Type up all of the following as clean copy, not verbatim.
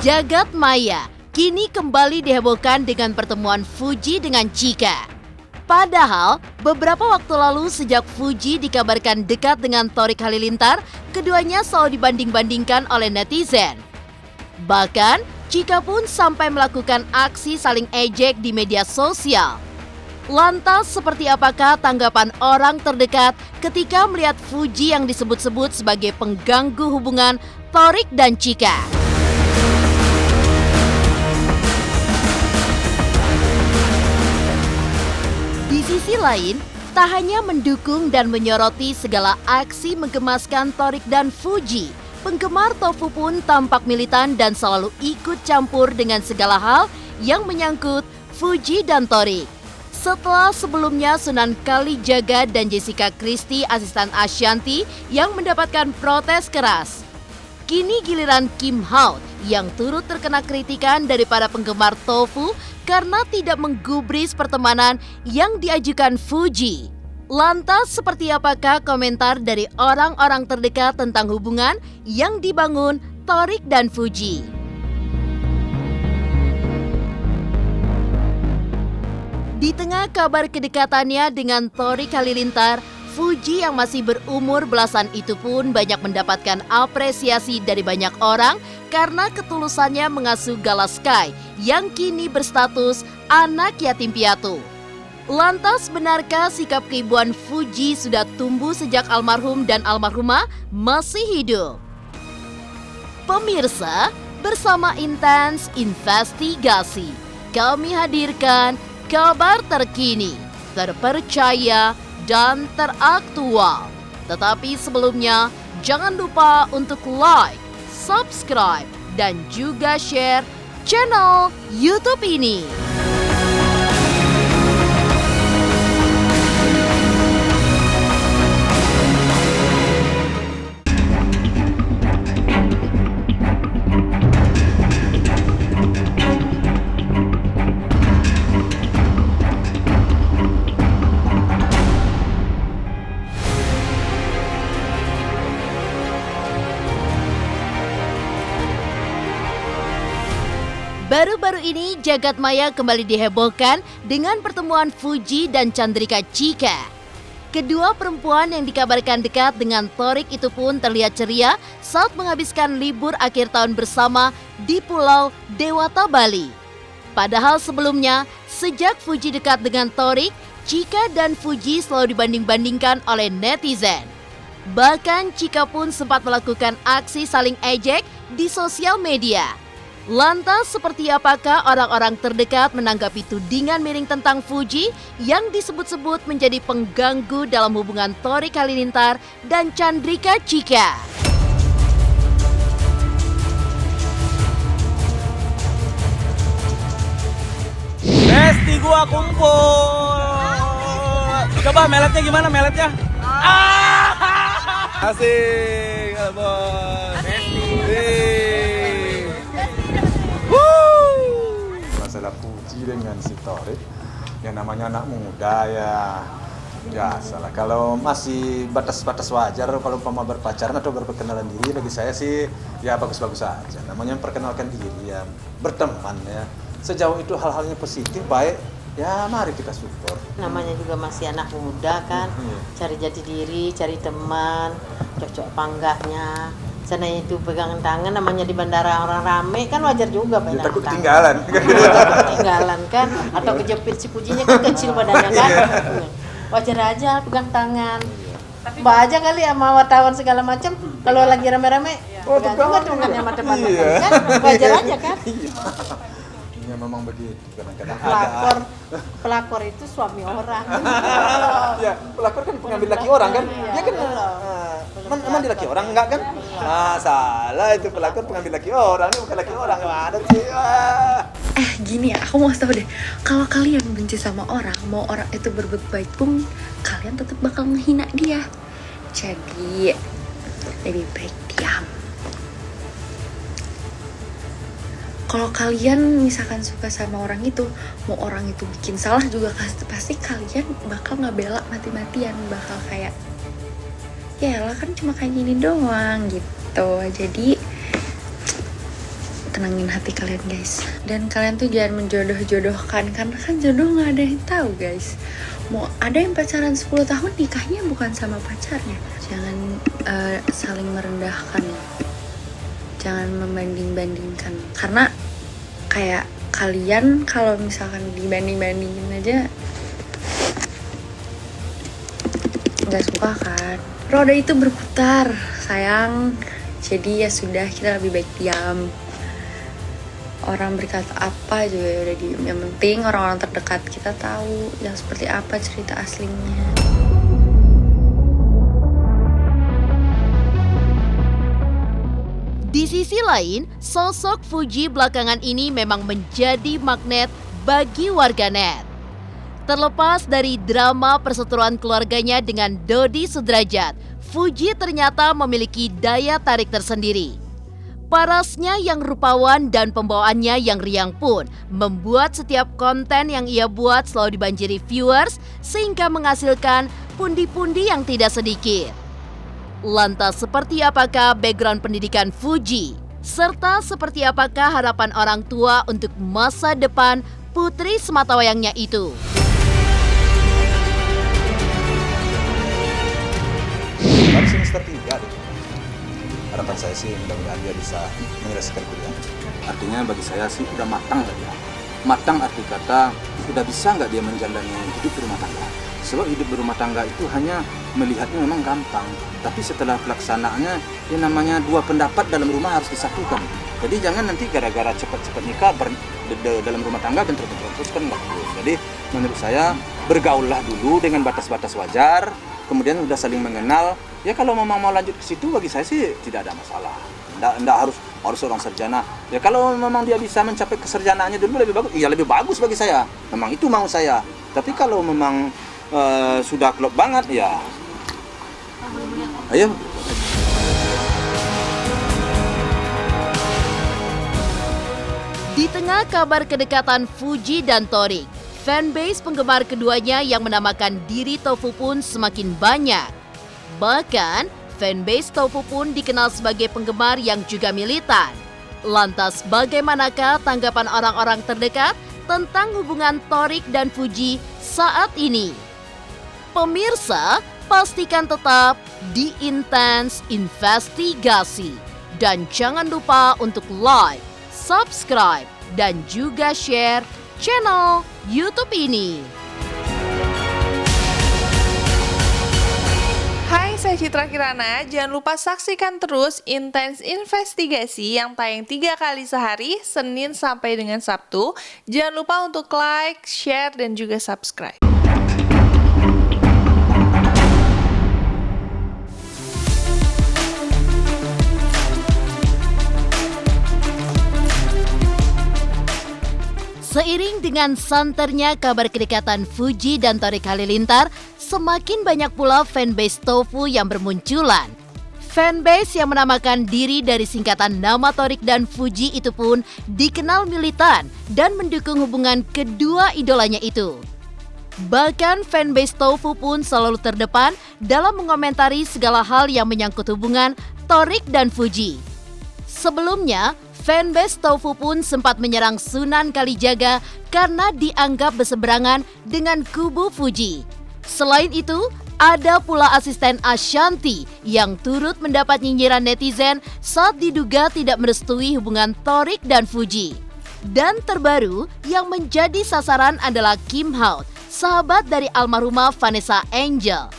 Jagat maya kini kembali dihebohkan dengan pertemuan Fuji dengan Chika. Padahal, beberapa waktu lalu sejak Fuji dikabarkan dekat dengan Thorik Halilintar, keduanya selalu dibanding-bandingkan oleh netizen. Bahkan, Chika pun sampai melakukan aksi saling ejek di media sosial. Lantas, seperti apakah tanggapan orang terdekat ketika melihat Fuji yang disebut-sebut sebagai pengganggu hubungan Thorik dan Chika? Di sisi lain, tak hanya mendukung dan menyoroti segala aksi menggemaskan Thorik dan Fuji, penggemar tofu pun tampak militan dan selalu ikut campur dengan segala hal yang menyangkut Fuji dan Thorik. Setelah sebelumnya Sunan Kalijaga dan Jessica Christie asisten Ashanti yang mendapatkan protes keras, kini giliran Kim Hao yang turut terkena kritikan dari para penggemar tofu karena tidak menggubris pertemanan yang diajukan Fuji. Lantas seperti apakah komentar dari orang-orang terdekat tentang hubungan yang dibangun Thorik dan Fuji? Di tengah kabar kedekatannya dengan Thorik Halilintar, Fuji yang masih berumur belasan itu pun banyak mendapatkan apresiasi dari banyak orang karena ketulusannya mengasuh Gala Sky yang kini berstatus anak yatim piatu. Lantas benarkah sikap keibuan Fuji sudah tumbuh sejak almarhum dan almarhumah masih hidup? Pemirsa, bersama Intens Investigasi, kami hadirkan kabar terkini, terpercaya, dan teraktual. Tetapi sebelumnya, jangan lupa untuk like, subscribe, dan juga share channel YouTube ini. Baru-baru ini jagat maya kembali dihebohkan dengan pertemuan Fuji dan Chandrika Chika. Kedua perempuan yang dikabarkan dekat dengan Thorik itu pun terlihat ceria saat menghabiskan libur akhir tahun bersama di Pulau Dewata, Bali. Padahal sebelumnya, sejak Fuji dekat dengan Thorik, Chika dan Fuji selalu dibanding-bandingkan oleh netizen. Bahkan Chika pun sempat melakukan aksi saling ejek di sosial media. Lantas seperti apakah orang-orang terdekat menanggapi tudingan miring tentang Fuji yang disebut-sebut menjadi pengganggu dalam hubungan Thorik Halilintar dan Chandrika Chika? Besti gua kumpul. Coba meletnya gimana meletnya? Asik, bos. Masalah Fuji dengan si Thorik, yang namanya anak muda ya biasalah. Kalau masih batas-batas wajar, kalau umpama berpacaran atau berperkenalan diri, bagi saya sih ya bagus-bagus saja. Namanya memperkenalkan diri ya, berteman ya. Sejauh itu hal-halnya positif, baik, ya mari kita support. Namanya juga masih anak muda kan, cari jati diri, cari teman, cocok panggahnya. Sana itu pegangan tangan, namanya di bandara orang rame kan wajar juga pegangan Takut tangan. ketinggalan. Takut ketinggalan kan, atau kejepit si Fujinya kan kecil badannya kan. Wajar aja pegang tangan. Mbak aja kali sama wartawan segala macam, kalau lagi rame-rame pegang juga tangannya sama teman-teman kan, wajar aja kan. Ya memang begitu kadang-kadang Pelakor itu suami orang. Ya, pelakor kan pengambil laki orang kan? Dia kan emang dia laki orang enggak kan? Salah itu pelakor pengambil laki orang, ini bukan laki orang. Ada sih. Gini ya, aku mau tahu deh, kalau kalian benci sama orang, mau orang itu berbuat baik pun, kalian tetap bakal menghina dia. Jadi lebih baik diam. Kalau kalian misalkan suka sama orang itu, mau orang itu bikin salah juga pasti kalian bakal ngebela mati-matian, bakal kayak ya lah kan cuma kayak gini doang gitu. Jadi tenangin hati kalian guys. Dan kalian tuh jangan menjodoh-jodohkan, karena kan jodoh nggak ada yang tahu guys. Mau ada yang pacaran 10 tahun nikahnya bukan sama pacarnya. Jangan saling merendahkan, jangan membanding-bandingkan, karena kayak kalian kalau misalkan dibanding-bandingin aja nggak suka kan. Roda itu berputar sayang, jadi ya sudah, kita lebih baik diam. Orang berkata apa juga ya udah diem. Yang penting orang-orang terdekat kita tahu yang seperti apa cerita aslinya. Di sisi lain, sosok Fuji belakangan ini memang menjadi magnet bagi warganet. Terlepas dari drama perseteruan keluarganya dengan Dodi Sudrajat, Fuji ternyata memiliki daya tarik tersendiri. Parasnya yang rupawan dan pembawaannya yang riang pun membuat setiap konten yang ia buat selalu dibanjiri viewers sehingga menghasilkan pundi-pundi yang tidak sedikit. Lantas seperti apakah background pendidikan Fuji? Serta seperti apakah harapan orang tua untuk masa depan putri sematawayangnya itu? Baru semester 3 deh. Harapan saya sih mudah-mudahan dia bisa menyelesaikan kuliah. Artinya bagi saya sih udah matang nggak dia? Matang arti kata sudah bisa nggak dia menjalani hidup berumah tangga? Sebab hidup berumah tangga itu hanya melihatnya memang gampang, tapi setelah pelaksanaannya ya namanya dua pendapat dalam rumah harus disatukan. Jadi jangan nanti gara-gara cepat-cepat nikah dalam rumah tangga bentrok-bentrok terus kan nggak bagus. Jadi menurut saya bergaullah dulu dengan batas-batas wajar, kemudian udah saling mengenal. Ya kalau memang mau lanjut ke situ bagi saya sih tidak ada masalah. Nggak harus orang sarjana. Ya kalau memang dia bisa mencapai keserjanaannya dulu lebih bagus, iya lebih bagus bagi saya. Memang itu mau saya. Tapi kalau memang sudah klop banget ya ayo. Di tengah kabar kedekatan Fuji dan Torik, fanbase penggemar keduanya yang menamakan diri Tofu pun semakin banyak. Bahkan, fanbase Tofu pun dikenal sebagai penggemar yang juga militan. Lantas bagaimanakah tanggapan orang-orang terdekat tentang hubungan Torik dan Fuji saat ini? Pemirsa, pastikan tetap di Intens Investigasi. Dan jangan lupa untuk like, subscribe, dan juga share channel YouTube ini. Hai, saya Citra Kirana. Jangan lupa saksikan terus Intens Investigasi yang tayang 3 kali sehari, Senin sampai dengan Sabtu. Jangan lupa untuk like, share, dan juga subscribe. Seiring dengan santernya kabar kedekatan Fuji dan Torik Halilintar, semakin banyak pula fanbase Tofu yang bermunculan. Fanbase yang menamakan diri dari singkatan nama Torik dan Fuji itu pun dikenal militan dan mendukung hubungan kedua idolanya itu. Bahkan fanbase Tofu pun selalu terdepan dalam mengomentari segala hal yang menyangkut hubungan Torik dan Fuji. Sebelumnya, fanbase Tofu pun sempat menyerang Sunan Kalijaga karena dianggap berseberangan dengan kubu Fuji. Selain itu, ada pula asisten Ashanti yang turut mendapat nyinyiran netizen saat diduga tidak merestui hubungan Torik dan Fuji. Dan terbaru, yang menjadi sasaran adalah Kim Haut, sahabat dari almarhumah Vanessa Angel.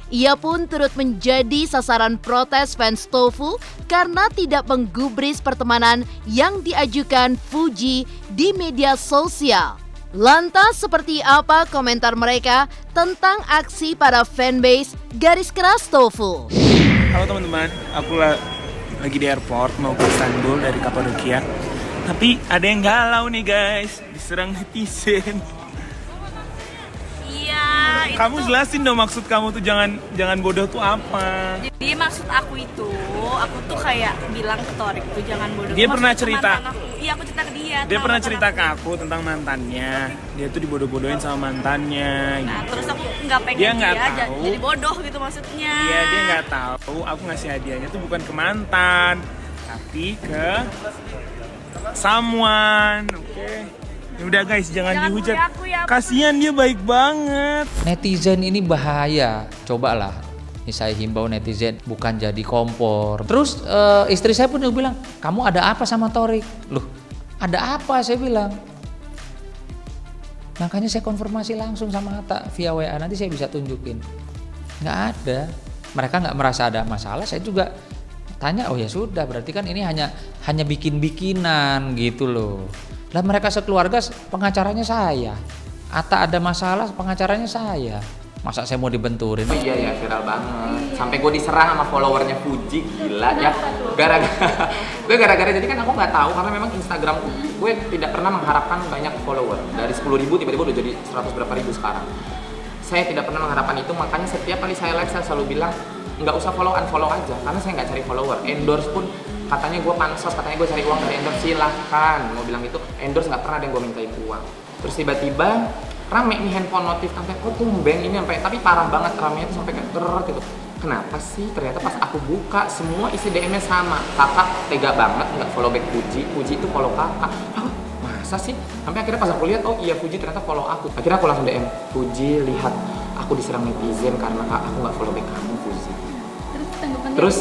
Ia pun turut menjadi sasaran protes fans Tofu karena tidak menggubris pertemanan yang diajukan Fuji di media sosial. Lantas seperti apa komentar mereka tentang aksi para fanbase garis keras Tofu? Halo teman-teman, aku lagi di airport mau ke Istanbul dari Kapadokia. Tapi ada yang galau nih guys, diserang netizen. Kamu jelasin dong maksud kamu tuh jangan bodoh tuh apa? Jadi maksud aku tuh kayak bilang ke Torik tuh jangan bodoh. Dia pernah cerita. Iya, aku cerita ke dia. Dia pernah cerita ke aku tentang mantannya. Dia tuh dibodoh-bodohin sama mantannya. Nah, gitu. terus aku nggak pengen dia nggak tahu. jadi bodoh gitu maksudnya. Iya, dia nggak tahu. Aku ngasih hadiahnya tuh bukan ke mantan, tapi ke someone, oke? Ya udah guys, jangan dihujat. bully aku ya. Kasihan dia baik banget. Netizen ini bahaya, cobalah. Ini saya himbau netizen bukan jadi kompor. Terus istri saya pun juga bilang, kamu ada apa sama Torik? Loh, ada apa saya bilang. Makanya saya konfirmasi langsung sama Atta via WA, nanti saya bisa tunjukin. Nggak ada. Mereka nggak merasa ada masalah, saya juga tanya, oh ya sudah, berarti kan ini hanya bikin-bikinan gitu loh. Lah mereka sekeluarga pengacaranya saya. Atta ada masalah, pengacaranya saya. Masa saya mau dibenturin? Oh iya ya, viral banget. Sampai gue diserang sama followernya Fuji, gila ya. Gara-gara jadi kan aku nggak tahu karena memang Instagram gue tidak pernah mengharapkan banyak follower. Dari 10.000 tiba-tiba udah jadi 100 berapa ribu sekarang. Saya tidak pernah mengharapkan itu, makanya setiap kali saya live saya selalu bilang nggak usah unfollow aja, karena saya nggak cari follower. Endorse pun katanya gue pansos, katanya gue cari uang dari endorse, silahkan. Mau bilang itu endorse nggak pernah ada yang gue mintain uang. Terus tiba-tiba rame nih handphone notif sampai tumben ini sampai, tapi parah banget ramenya itu sampai kayak gitu. Kenapa sih? Ternyata pas aku buka semua isi DM-nya sama. Kakak tega banget nggak follow back Fuji itu follow kakak. Masa sih? Sampai akhirnya pas aku lihat, oh iya Fuji ternyata follow aku. Akhirnya aku langsung DM, Fuji lihat aku diserang netizen karena aku nggak follow back kamu Fuji. Terus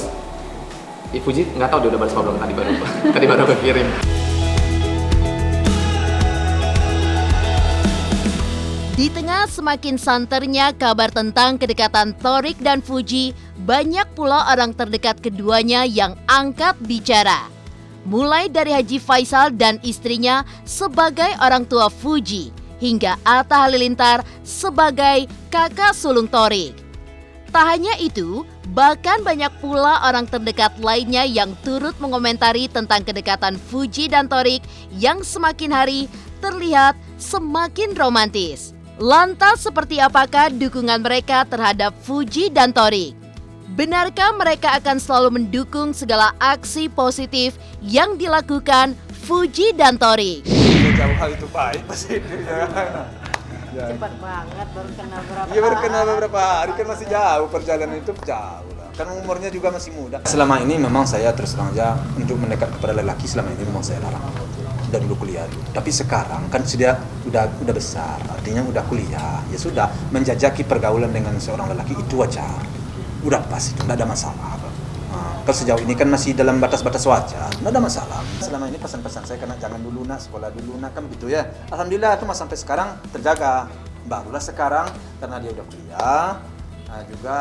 Fuji nggak tahu dia udah balas apa belum, tadi baru aku kirim. Di tengah semakin santernya kabar tentang kedekatan Torik dan Fuji, banyak pula orang terdekat keduanya yang angkat bicara. Mulai dari Haji Faisal dan istrinya sebagai orang tua Fuji, hingga Atta Halilintar sebagai kakak sulung Torik. Tak hanya itu, bahkan banyak pula orang terdekat lainnya yang turut mengomentari tentang kedekatan Fuji dan Torik yang semakin hari terlihat semakin romantis. Lantas seperti apakah dukungan mereka terhadap Fuji dan Torik? Benarkah mereka akan selalu mendukung segala aksi positif yang dilakukan Fuji dan Torik? Jauh hal itu baik pasti. Cepat banget baru kenal berapa Iya baru kenal beberapa hari, kan masih jauh, perjalanan itu jauh lah. Kan umurnya juga masih muda. Selama ini memang saya terus terang aja untuk mendekat kepada lelaki selama ini memang saya larang. Udah dulu kuliah dulu. Tapi sekarang kan sudah besar, artinya udah kuliah. Ya sudah, menjajaki pergaulan dengan seorang lelaki itu wajar. Udah pas itu, enggak ada masalah. Kan sejauh ini kan masih dalam batas-batas wajar, enggak ada masalah. Selama ini pesan-pesan saya karena jangan dulu nak, sekolah dulu nak, kan begitu ya. Alhamdulillah itu mas sampai sekarang terjaga. Barulah sekarang karena dia udah kuliah, juga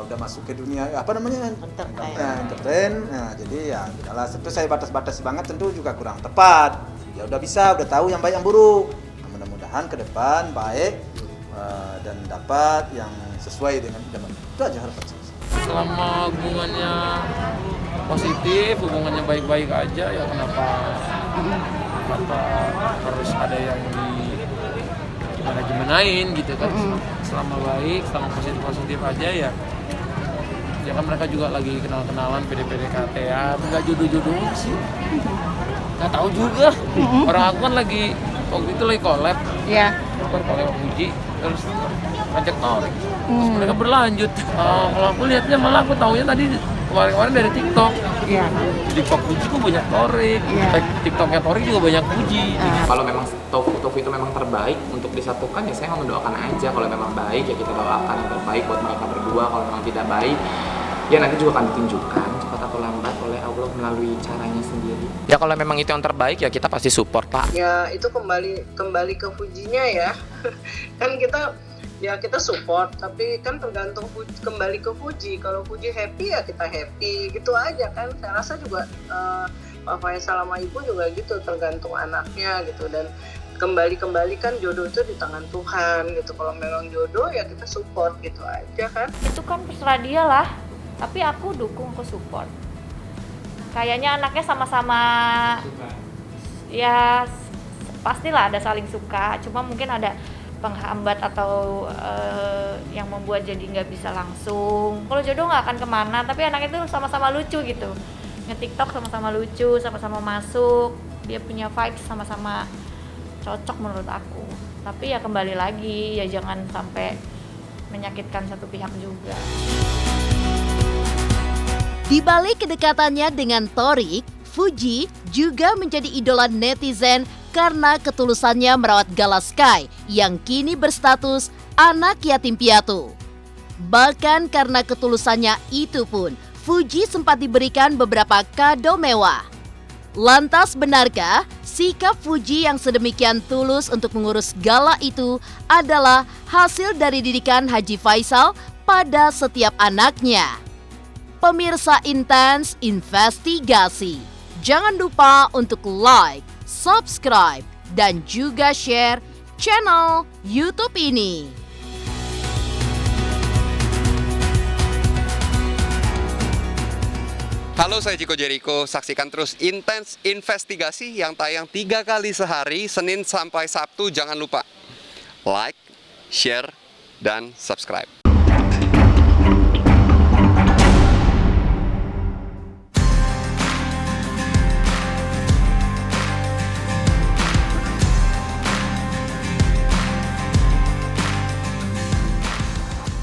udah masuk ke dunia apa namanya entertain. Nah, jadi ya udahlah, tentu saya batas-batas banget tentu juga kurang tepat. Ya udah bisa, udah tahu yang baik yang buruk. Nah, mudah-mudahan ke depan baik dan dapat yang sesuai dengan idaman. Itu aja harapan saya. Selama hubungannya positif, hubungannya baik-baik aja, ya kenapa harus ada yang gimana-gimanain gitu kan. Selama baik, selama positif aja ya kan mereka juga lagi kenal-kenalan, PDKT-an, nggak jodoh-jodoh sih, nggak tahu juga. Orang aku kan lagi waktu itu lagi collab, collab Fuji, terus ngajak Torik, terus mereka berlanjut. Kalau aku lihatnya malah aku taunya tadi kemarin dari TikTok. Di TikTok Fuji kok banyak Torik, TikToknya Torik juga banyak Fuji. Kalau memang Tofu itu memang terbaik untuk disatukan, ya saya mendoakan aja. Kalau memang baik ya kita doakan yang terbaik buat mereka berdua. Kalau memang tidak baik, ya nanti juga akan ditunjukkan cepat atau lambat oleh Allah melalui caranya sendiri. Ya kalau memang itu yang terbaik ya kita pasti support Pak. Ya itu kembali ke Fujinya ya. Kan kita support, tapi kan tergantung kembali ke Fuji. Kalau Fuji happy ya kita happy, gitu aja kan. Saya rasa juga Pak Faisal sama Ibu juga gitu, tergantung anaknya gitu. Dan kembali kan jodoh itu di tangan Tuhan gitu. Kalau memang jodoh ya kita support gitu aja kan. Itu kan terserah dia lah, tapi aku dukung, aku support. Kayaknya anaknya sama-sama ya pastilah ada saling suka, cuma mungkin ada penghambat atau yang membuat jadi nggak bisa langsung. Kalau jodoh nggak akan kemana, tapi anak itu sama-sama lucu gitu. Nge-TikTok sama-sama lucu, sama-sama masuk, dia punya vibes sama-sama cocok menurut aku. Tapi ya kembali lagi, ya jangan sampai menyakitkan satu pihak juga. Di balik kedekatannya dengan Torik, Fuji juga menjadi idola netizen karena ketulusannya merawat Gala Sky yang kini berstatus anak yatim piatu. Bahkan karena ketulusannya itu pun, Fuji sempat diberikan beberapa kado mewah. Lantas benarkah sikap Fuji yang sedemikian tulus untuk mengurus Gala itu adalah hasil dari didikan Haji Faisal pada setiap anaknya? Pemirsa Intens Investigasi, jangan lupa untuk like, subscribe, dan juga share channel YouTube ini. Halo, saya Chico Jericho. Saksikan terus Intens Investigasi yang tayang 3 kali sehari, Senin sampai Sabtu. Jangan lupa like, share, dan subscribe.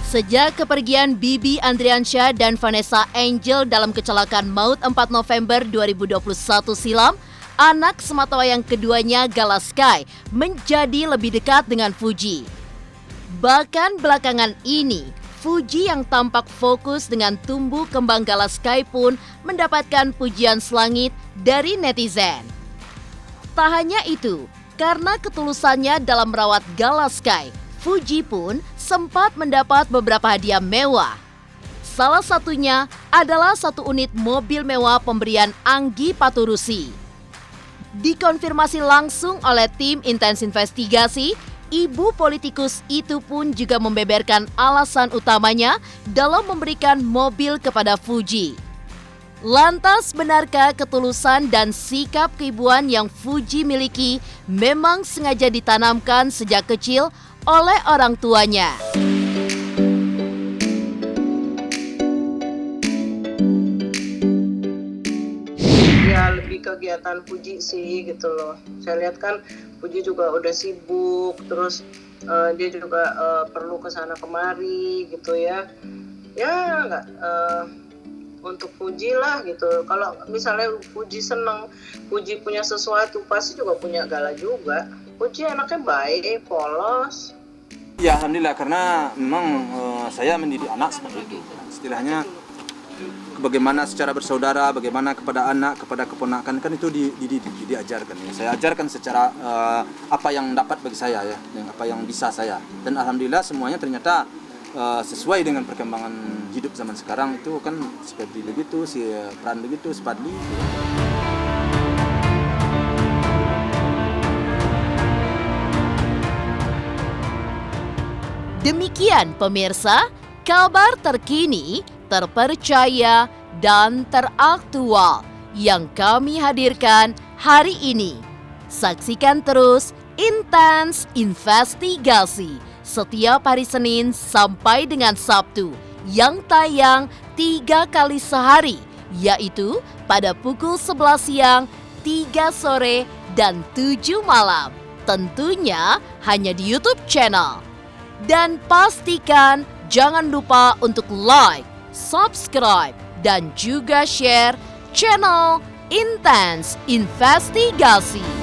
Sejak kepergian Bibi Andriansyah dan Vanessa Angel dalam kecelakaan maut 4 November 2021 silam, anak sematawayang keduanya Gala Sky menjadi lebih dekat dengan Fuji. Bahkan belakangan ini, Fuji yang tampak fokus dengan tumbuh kembang Gala Sky pun mendapatkan pujian selangit dari netizen. Tak hanya itu, karena ketulusannya dalam merawat Gala Sky, Fuji pun sempat mendapat beberapa hadiah mewah. Salah satunya adalah 1 unit mobil mewah pemberian Anggi Paturusi. Dikonfirmasi langsung oleh tim Intens Investigasi, ibu politikus itu pun juga membeberkan alasan utamanya dalam memberikan mobil kepada Fuji. Lantas benarkah ketulusan dan sikap keibuan yang Fuji miliki memang sengaja ditanamkan sejak kecil oleh orang tuanya? Ya lebih kegiatan Fuji sih gitu loh. Saya lihat kan Fuji juga udah sibuk, terus dia juga perlu kesana kemari gitu ya. Ya nggak untuk Fuji lah gitu. Kalau misalnya Fuji seneng, Fuji punya sesuatu, pasti juga punya Gala juga. Fuji anaknya baik, polos. Ya alhamdulillah, karena memang saya mendidik anak seperti itu. Istilahnya bagaimana secara bersaudara, bagaimana kepada anak, kepada keponakan, kan itu diajarkan. Ya. Saya ajarkan secara apa yang dapat bagi saya ya, apa yang bisa saya. Dan alhamdulillah semuanya ternyata sesuai dengan perkembangan hidup zaman sekarang. Itu kan seperti begitu, si Pran begitu, si Padli. Demikian pemirsa, kabar terkini, terpercaya, dan teraktual yang kami hadirkan hari ini. Saksikan terus Intens Investigasi setiap hari Senin sampai dengan Sabtu yang tayang 3 kali sehari, yaitu pada pukul 11 siang, 3 sore, dan 7 malam. Tentunya hanya di YouTube channel. Dan pastikan jangan lupa untuk like, subscribe, dan juga share channel Intens Investigasi.